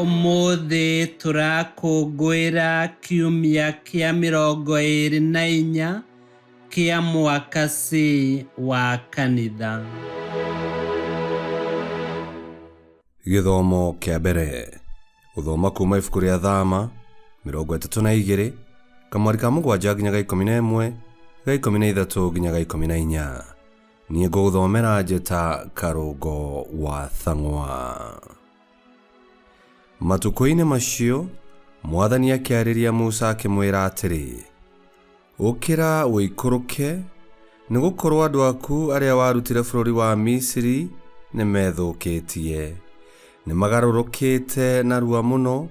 Ũmũthĩ tũrakũngũĩra kiumia kĩa 24 kĩa mwaka C wa kanitha. Gĩthomo kĩa mbere. Gũthoma kuma ibuku rĩa Thama 32 kamweri ka 7 nginya ga 11 ga 13 nginya ga 14. Niĩ ngũgũthomera njĩta Karũngo wa Thang'wa. Matukũ-inĩ macio Mwathani akĩarĩria Musa akĩmwĩra atĩrĩ, ũkĩra wĩikũrũke, nĩgũkorwo andũ aku arĩa warutire bũrũri wa Misiri nĩmethũkĩtie, nĩmagarũrũkĩte narua mũno,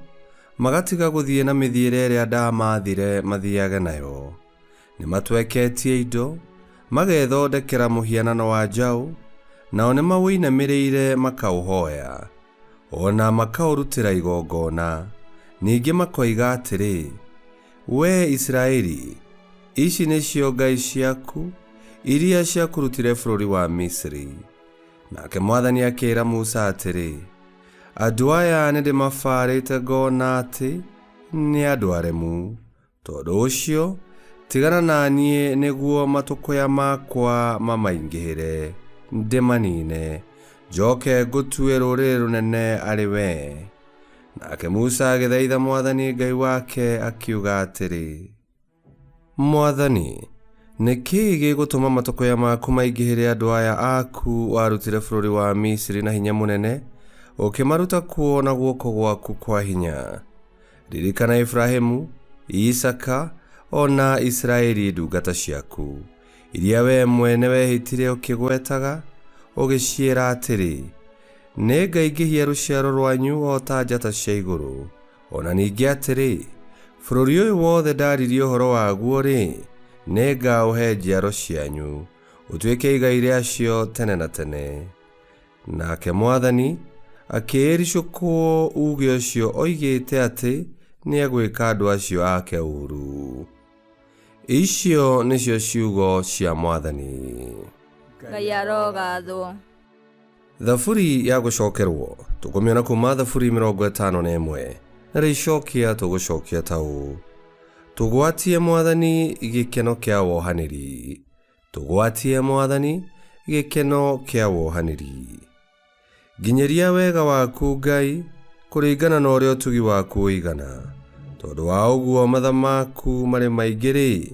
magatiga gũthiĩ na mĩthiĩre ĩrĩa ndamathire mathiage nayo. Nĩmatweketie indo, magethondekera mũhianano wa njaũ, nao nĩmawĩinamĩrĩire makaũhoya, ona makaũrutĩra igongona. Ningĩ makoiga atĩrĩ, wee Israeli, ici nĩcio ngai ciaku iria ciakũrutire bũrũri wa Misiri. Nake Mwathani akĩĩra Musa atĩrĩ, andũ aya nĩndĩmabarĩte ngona atĩ nĩ andũ aremu. Tondũ ũcio tigana na niĩ nĩguo matũkũya makwa mamaingĩhĩre, ndĩmanine, njoke ngũtue rũrĩrĩ rũnene arĩ we. Nake Musa agĩthaitha Mwathani Ngai wake akiuga atĩrĩ, Mwathani, nĩkĩĩ gĩgũtũma matũkũya maku maingĩhĩre andũ aya aku warutire bũrũri wa Misiri na hinya mũnene, ũkĩmaruta kuo na guoko gwaku kwa hinya? Ririkana Ibrahimu, Isaka, ona Israeli ndungata ciaku, iria we mwene wehĩtire ũkĩgwetaga, ũgĩciĩra atĩrĩ, nĩngaingĩhia rũciaro rwanyu o ta njata cia igũrũ. Ona ningĩ atĩrĩ, bũrũri ũyũ wothe ndaririe ũhoro waguo-rĩ, nĩngaũhe njiaro cianyu, ũtuĩke igai rĩacio tene na tene. Nake Mwathani akĩĩricũkwo uge ũcio oigĩte atĩ nĩegwĩka andũ acio ake ũũru. Icio nĩcio ciugo cia Mwathani. Ngai arogathwo. Thaburi ya gũcokerwo tũkũmĩona kuma Thaburi 51 na rĩcokia tũgũcokia ta ũũ: tũgwatie Mwathani gĩkeno kĩa wohanĩri, tũgwatie Mwathani gĩkeno kĩa wohanĩri. Nginyĩria wega waku Ngai kũringana na ũrĩa ũtugi waku ũigana, tondũ wa ũguo matha maku marĩ maingĩ-rĩ,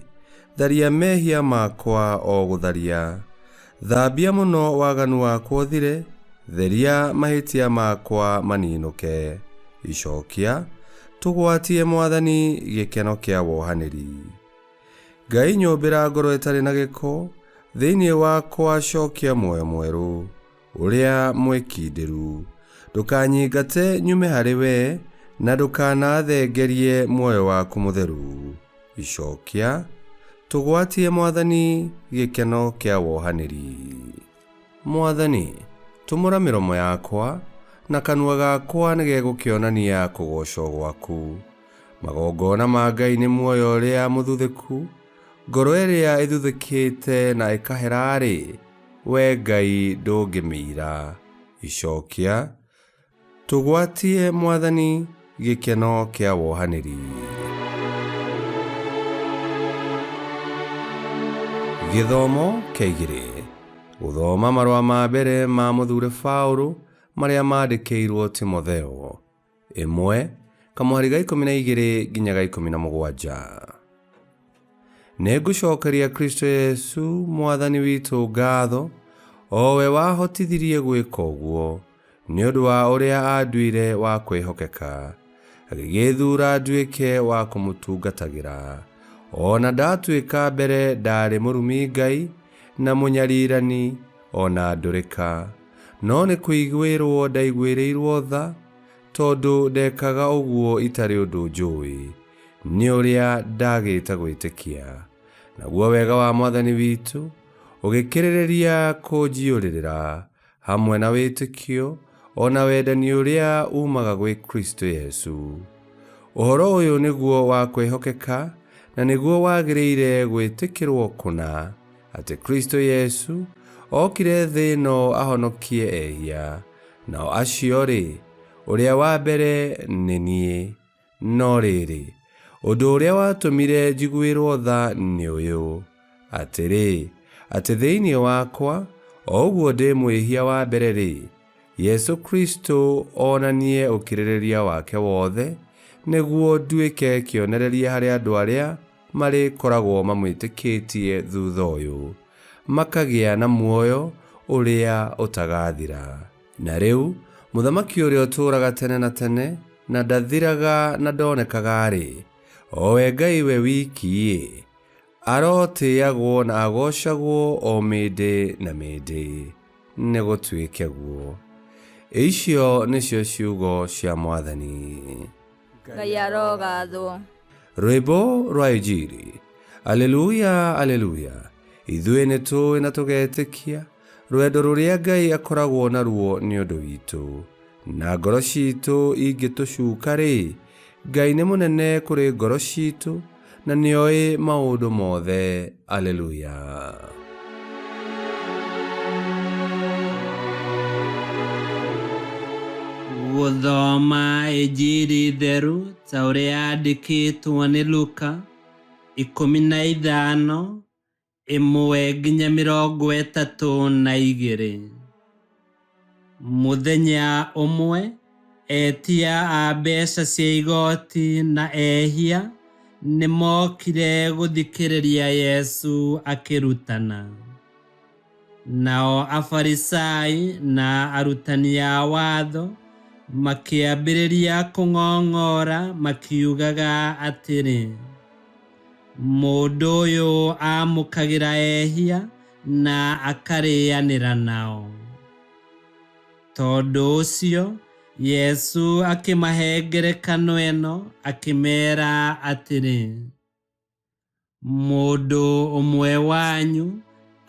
tharia mehia makwa o gũtharia. Thambia mũno waganu wakwa ũthire, theria mahĩtia makwa maninũke. Icokia, tũgwatie Mwathani gĩkeno kĩa wohanĩri. Ngai nyũmbĩra ngoro ĩtarĩ na gĩko, thĩinĩ wakwa cokia muoyo mwerũ, ũrĩa mwĩkindĩru. Ndũkanyingate nyume harĩ we, na ndũkanathengerie muoyo waku mũtheru. Icokia, tũgwatie Mwathani gĩkeno kĩa wohanĩri. Mwathani, tumũra mĩromo yakwa, na kanua gakwa nĩgegũkĩonania kũgocwo gwaku. Magongona ma Ngai nĩ muoyo ũrĩa mũthuthĩku, ngoro ĩrĩa ĩthuthĩkĩte na ĩkahera-rĩ, we Ngai ndũngĩmĩira. Icokia, tũgwatie Mwathani gĩkeno kĩa wohanĩri. Gĩthomo kĩa 2. Gũthoma marũa ma mbere ma mũthure Paũlũ marĩa mandĩkĩirwo Timotheo. 1 kamweri ga 12 nginya ga 17. Nĩngũcokeria Kristo Yesu Mwathani witũ ngatho, o we wahotithirie gwĩka ũguo, nĩ ũndũ wa ũrĩa anduire wa kwĩhokeka, agĩgĩthuura nduĩke wa kũmũtungatagĩra. Ona ndatuĩka mbere ndarĩ mũrumi Ngai na mũnyariirani ona ndũrĩka, no nĩ kũiguĩrwo ndaiguĩrĩirwo tha, tondũ ndekaga ũguo itarĩ ũndũ njũĩ, nĩ ũrĩa ndagĩte gwĩtĩkia. Naguo wega wa Mwathani witũ ũgĩkĩrĩrĩria kũnjiũrĩrĩra, hamwe na wĩtĩkio ona wendani ũrĩa umaga gwĩ Kristo Yesu. Ũhoro ũyũ nĩguo wa kwĩhokeka, na nĩguo wagĩrĩire gwĩtĩkĩrwo kũna, atĩ Kristo Yesu okire thĩ ĩno ahonokie ehia, nao acio-rĩ ũrĩa wa mbere nĩ niĩ. No rĩrĩ, ũndũ ũrĩa watũmire njiguĩrwo tha nĩ ũyũ, atĩrĩ, atĩ thĩinĩ wakwa, o ũguo ndĩ mwĩhia wa mbere-rĩ, Yesu Kristo onanie ũkirĩrĩria wake wothe, nĩguo nduĩke kĩonereria harĩ andũ arĩa marĩkoragwo mamwĩtĩkĩtie thutha ũyũ, makagĩa na muoyo ũrĩa ũtagathira. Na rĩu, mũthamaki ũrĩa ũtũũraga tene na tene, na ndathiraga na ndonekaga-rĩ, o we Ngai we wiki-ĩ, arotĩĩagwo na agocagwo o mĩndĩ na mĩndĩ. Nĩ gũtuĩke guo. Icio nĩcio ciugo cia Mwathani. Ngai arogathwo. Rwĩmbo rwa Injili. Aleluya, aleluya. Ithuĩ nĩ tũĩ na tũgetĩkia rwendo rũrĩa Ngai akoragwo naruo nĩ ũndũ witũ. Na ngoro ciitũ ingĩtũcuka-rĩ, Ngai nĩ mũnene kũrĩ ngoro ciitũ, na nĩoĩ maũndũ mothe. Aleluya. Gũthoma Injili theru ta ũrĩa yandĩkĩtwo nĩ Luka 15:1-32. Mũthenya ũmwe, etia a mbeca cia igoti na ehia nĩ mokire gũthikĩrĩria Yesu akĩrutana. Nao Afarisai na arutani a watho makĩambĩrĩria kũng'ong'ora makiugaga atĩrĩ, mũndũ ũyũ amũkagĩra ehia na akarĩanĩra nao. Tondũ ũcio, Yesu akĩmahe ngerekano ĩno akĩmera atĩrĩ, mũndũ ũmwe wanyu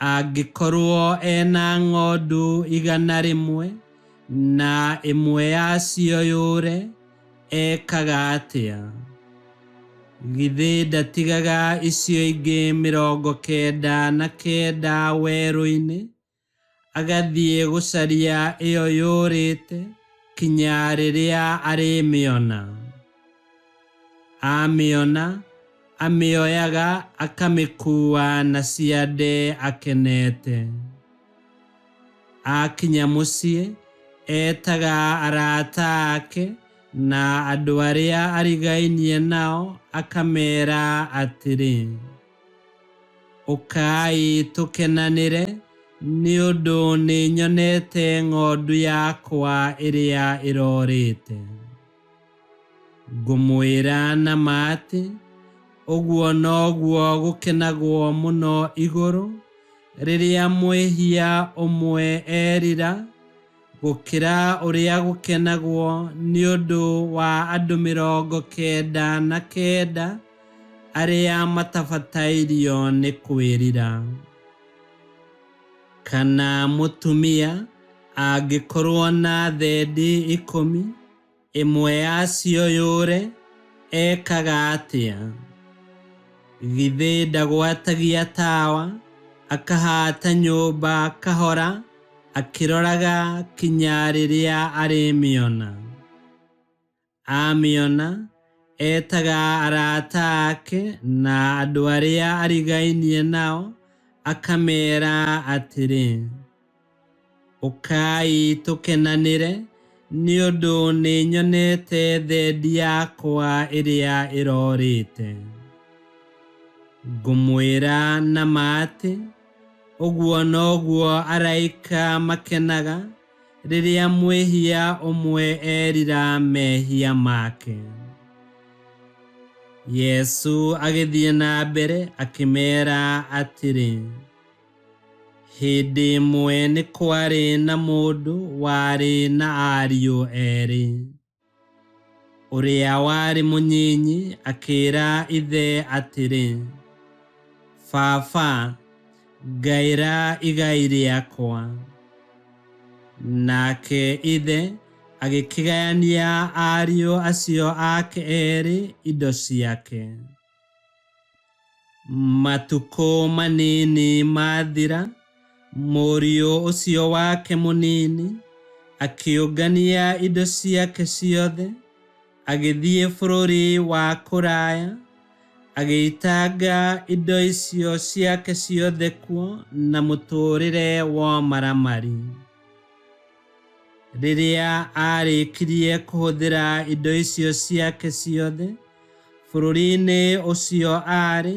angĩkorwo ena ng'ondu 100 na ĩmwe yacio yũre, ekaga atĩa? Githĩ ndatigaga icio ingĩ 99 werũ-inĩ, agathiĩ gũcaria ĩyo yũrĩte kinya rĩrĩa arĩmĩona? Amĩona, amĩoyaga akamĩkuua na ciande akenete. Akinya mũciĩ, etaga arata ake na andũ arĩa arigainie nao akamera atĩrĩ, ũkai tũkenanĩre, nĩ ũndũ nĩ nyonete ng'ondu yakwa ĩrĩa ĩrorĩte. Ngũmwĩra na ma atĩ, ũguo noguo gũkenagwo mũno igũrũ rĩrĩa mwĩhia ũmwe erira, gũkĩra ũrĩa gũkenagwo nĩ ũndũ wa andũ 99 arĩa matabatairio nĩ kwĩrira. Kana mũtumia angĩkorwo na thendi 10, ĩmwe yacio yũre, ekaga atĩa? Githĩ ndagwatagia tawa, akahata nyũmba kahora, akĩroraga kinya rĩrĩa arĩmĩona? Amĩona, etaga arata ake na andũ arĩa arigainie nao, akamera atĩrĩ, ũkai tũkenanĩre, nĩ ũndũ nĩ nyonete thendi yakwa ĩrĩa ĩrorĩte. Ngũmwĩra na ma atĩ, ũguo noguo araika makenaga rĩrĩa mwĩhia ũmwe erira mehia make. Yesu agĩthiĩ na mbere akĩmera atĩrĩ, hĩndĩ ĩmwe nĩ kwarĩ na mũndũ warĩ na ariũ erĩ. Ũrĩa warĩ mũnyinyi akĩĩra ithe atĩrĩ, baba, ngaĩra igai rĩakwa. Nake ithe agĩkĩgayania ariũ acio ake erĩ indo ciake. Matukũ manini mathira, mũriũ ũcio wake mũnini akĩũngania indo ciake ciothe, agĩthiĩ bũrũri wa kũraya, agĩitanga indo icio ciake ciothe kuo na mũtũrĩre wa maramari. Rĩrĩa arĩkirie kũhũthĩra indo icio ciake ciothe, bũrũri-inĩ ũcio arĩ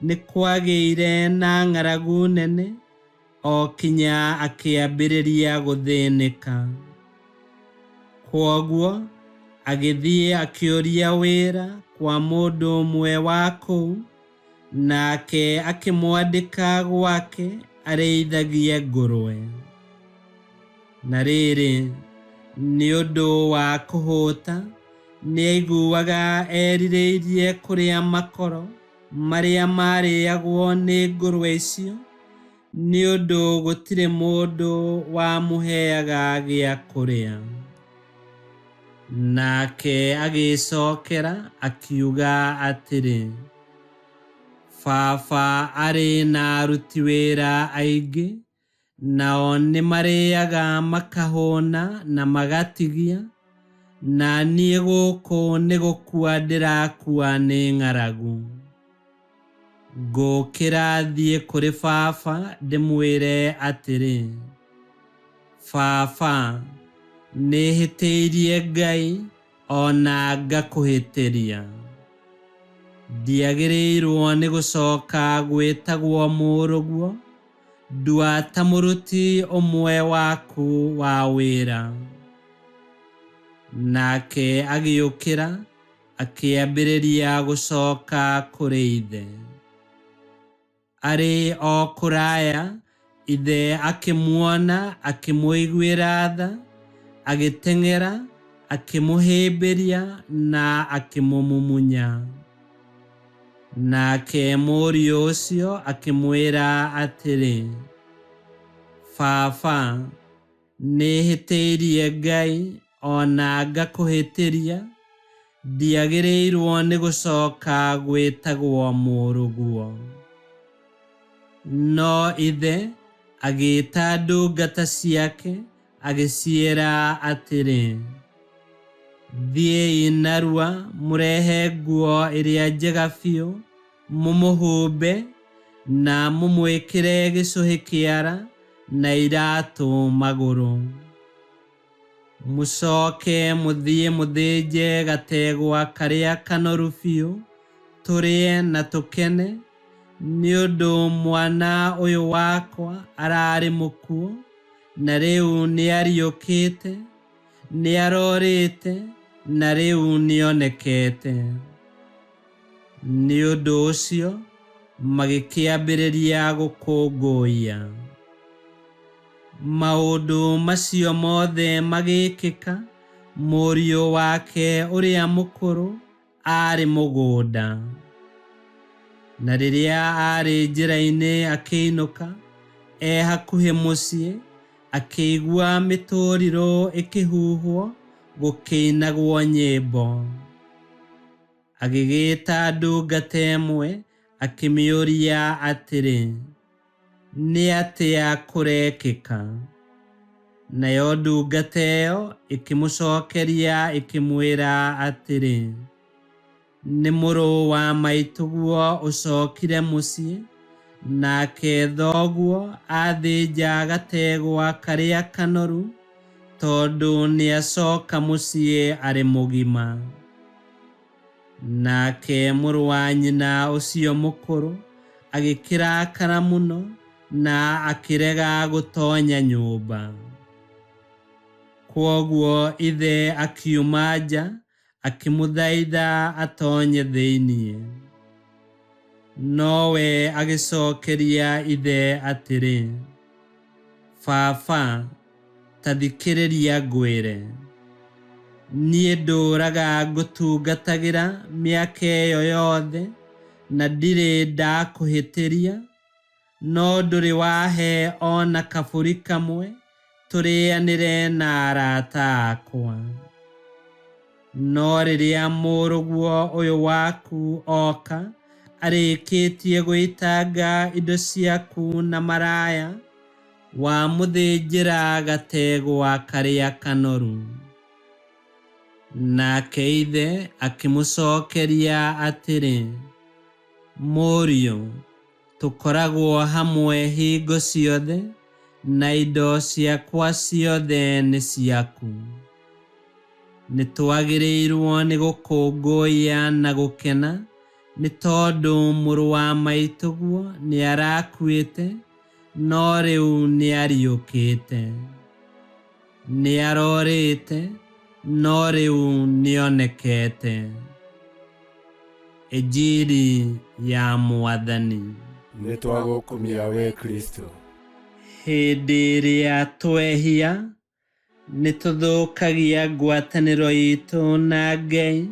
nĩ kwagĩire na ng'aragu nene, o kinya akĩambĩrĩria gũthĩnĩka. Kwoguo agĩthiĩ akĩũria wĩra kwa mũndũ ũmwe wa kũu, nake akĩmwandĩka gwake arĩithagie ngũrwe. Na rĩrĩ, nĩ ũndũ wa kũhũta, nĩ aiguaga erirĩirie kũrĩa makoro marĩa marĩagwo nĩ ngũrwe icio, nĩ ũndũ gũtirĩ mũndũ wamũheaga gĩa kũrĩa. Nake agĩcokera akiuga atĩrĩ, baba arĩ na aruti wĩra aingĩ, nao nĩ marĩaga makahũna na magatigia, na niĩ gũkũ nĩ gũkua ndĩrakua nĩ ng'aragu. Ngũkĩra thiĩ kũrĩ baba ndĩmwĩre atĩrĩ, baba, nĩhĩtĩirie Ngai ona ngakũhĩtĩria. Ndiagĩrĩirwo nĩ gũcoka gwĩtagwo mũrũguo, ndua ta mũruti ũmwe waku wa wĩra. Nake agĩũkĩra akĩambĩrĩria gũcoka kũrĩ ithe. Arĩ o kũraya, ithe akĩmuona, akĩmũiguĩra tha, agĩteng'era, akĩmũhĩmbĩria na akĩmũmumunya. Nake mũriũ ũcio akĩmwĩra atĩrĩ, baba, nĩhĩtĩirie Ngai ona ngakũhĩtĩria, ndiagĩrĩirwo nĩ gũcoka gwĩtagwo mũrũguo. No ithe agĩĩta ndungata ciake, agĩciĩra atĩrĩ, thiĩi narua mũrehe nguo ĩrĩa njega biũ, mũmũhumbe na mũmwĩkĩre gĩcũhĩ kĩara na iratũ magũrũ. Mũcoke mũthiĩ mũthĩnje gategwa karĩa kanoru biũ, tũrĩe na tũkene, nĩ ũndũ mwana ũyũ wakwa ararĩ mũkuũ, na rĩu nĩariũkĩte, nĩarorĩte, na rĩu nĩonekete. Nĩ ũndũ ũcio magĩkĩambĩrĩria gũkũngũiya. Maũndũ macio mothe magĩkĩka, mũriũ wake ũrĩa mũkũrũ arĩ mũgũnda. Na rĩrĩa arĩ njĩra-inĩ akĩinũka, hakuhĩ mũciĩ, akĩigua mĩtũrirũ ĩkĩhuhwo, gũkĩinagwo nyĩmbo. Agĩgĩta ndungata ĩmwe, akĩmĩũria atĩrĩ, nĩ atĩa kũrekĩka? Nayo ndungata ĩyo ĩkĩmũcokeria ĩkĩmwĩra atĩrĩ, nĩ mũrũ wa maitũguo ũcokire mũciĩ, nake thoguo athĩnja gategwa karĩa kanoru, tondũ nĩacoka mũciĩ arĩ mũgima. Nake mũrũ wa nyina ũcio mũkũrũ agĩkĩrakara mũno, na akĩrega gũtonya nyũmba. Kwoguo ithe akiuma nja, akĩmũthaitha atonye thĩiniĩ. Nowe agĩcokeria ithe atĩrĩ, baba, ta thikĩrĩria ngwĩre. Niĩ ndũũraga ngũtungatagĩra mĩaka ĩyo yothe, na ndirĩ ndakũhĩtĩria, no ndũrĩ wahe ona kabũri kamwe, tũrĩanĩre na arata akwa. No rĩrĩa mũrũguo ũyũ waku oka, arĩkĩtie gũitanga indo ciaku na maraya, wamũthĩnjĩra gategwa karĩa kanoru. Nake ithe akĩmũcokeria atĩrĩ, mũriũ, tũkoragwo hamwe hingo ciothe, na indo ciakwa ciothe nĩ ciaku. Nĩtwagĩrĩirwo nĩ gũkũngũiya na gũkena, nĩ tondũ mũrũ wa maitũguo nĩ arakuĩte, no rĩu nĩ ariũkĩte. Nĩ arorĩte, no rĩu nĩonekete. Injili ya Mwathani. Nĩtwagũkumia we Kristo. Hĩndĩ ĩrĩa twehia nĩtũthũkagia ngwatanĩro itũ na Ngai,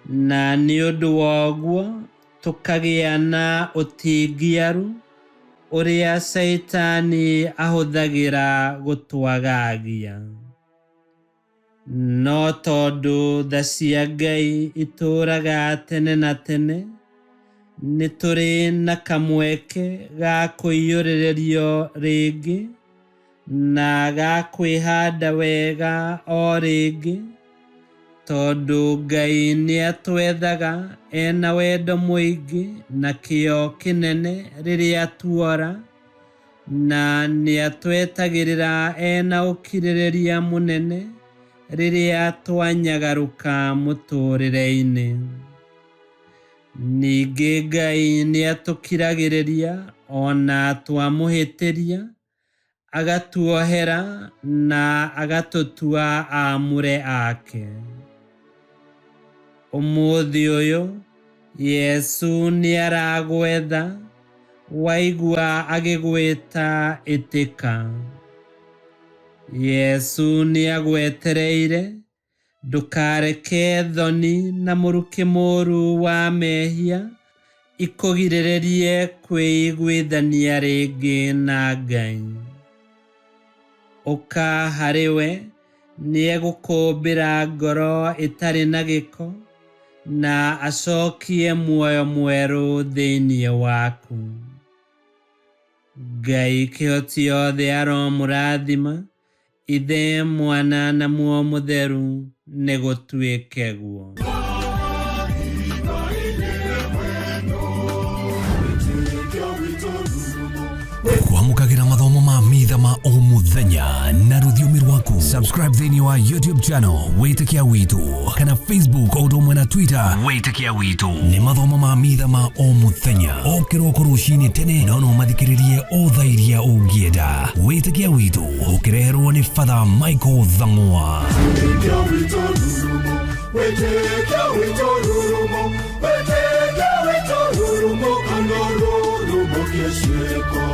na nĩ ũndũ woguo tũkagĩa na ũtingiaru ũrĩa Saitani ahũthagĩra gũtwagagia. No tondũ tha cia Ngai itũũraga tene na tene, nĩ tũrĩ na kamweke ga kũiyũrĩrĩrio rĩngĩ na ga kwĩhanda wega o rĩngĩ, tondũ Ngai nĩ atwethaga ena wendo mũingĩ na kĩyo kĩnene rĩrĩa tuora, na nĩ atwetagĩrĩra ena ũkirĩrĩria mũnene rĩrĩa twanyagarũka mũtũrĩre-inĩ. Ningĩ Ngai nĩ atũkiragĩrĩria ona twamũhĩtĩria, agatuohera na agatũtua aamũre ake. Ũmũthĩ ũyũ Yesu nĩ aragwetha, waigua agĩgwĩta ĩtĩka. Yesu nĩ agwetereire, ndũkareke thoni na mũrukĩ mũũru wa mehia ikũgirĩrĩrie kwĩiguithania rĩngĩ na Ngai. Ũka harĩ we, nĩ egũkũmbĩra ngoro ĩtarĩ na gĩko, na acokie muoyo mwerũ thĩinĩ waku. Ngai kĩhoti othe aromũrathima, Ithe, Mwana na Muoyo Mũtheru, nĩ gũtuĩke guo. Kwamũkagĩra mathomo ma mitha ma o mũthenya na rũthiomi rwaku. Subscribe thĩinĩ wa YouTube channel Wĩtĩkia Witũ, kana Facebook o ũndũ ũmwe na Twitter Wĩtĩkia Witũ. Nĩ mathomo ma mitha ma o mũthenya, o kĩroko rũcinĩ tene, no mathikĩrĩrie o thaa iria ũngĩenda. Wĩtĩkia Witũ ũkĩreherwo nĩ Father Michael Thang'wa. Wĩtĩkia Witũ rurumo, Wĩtĩkia Witũ rurumo, Wĩtĩkia Witũ rurumo, kana rurumo kĩciĩko.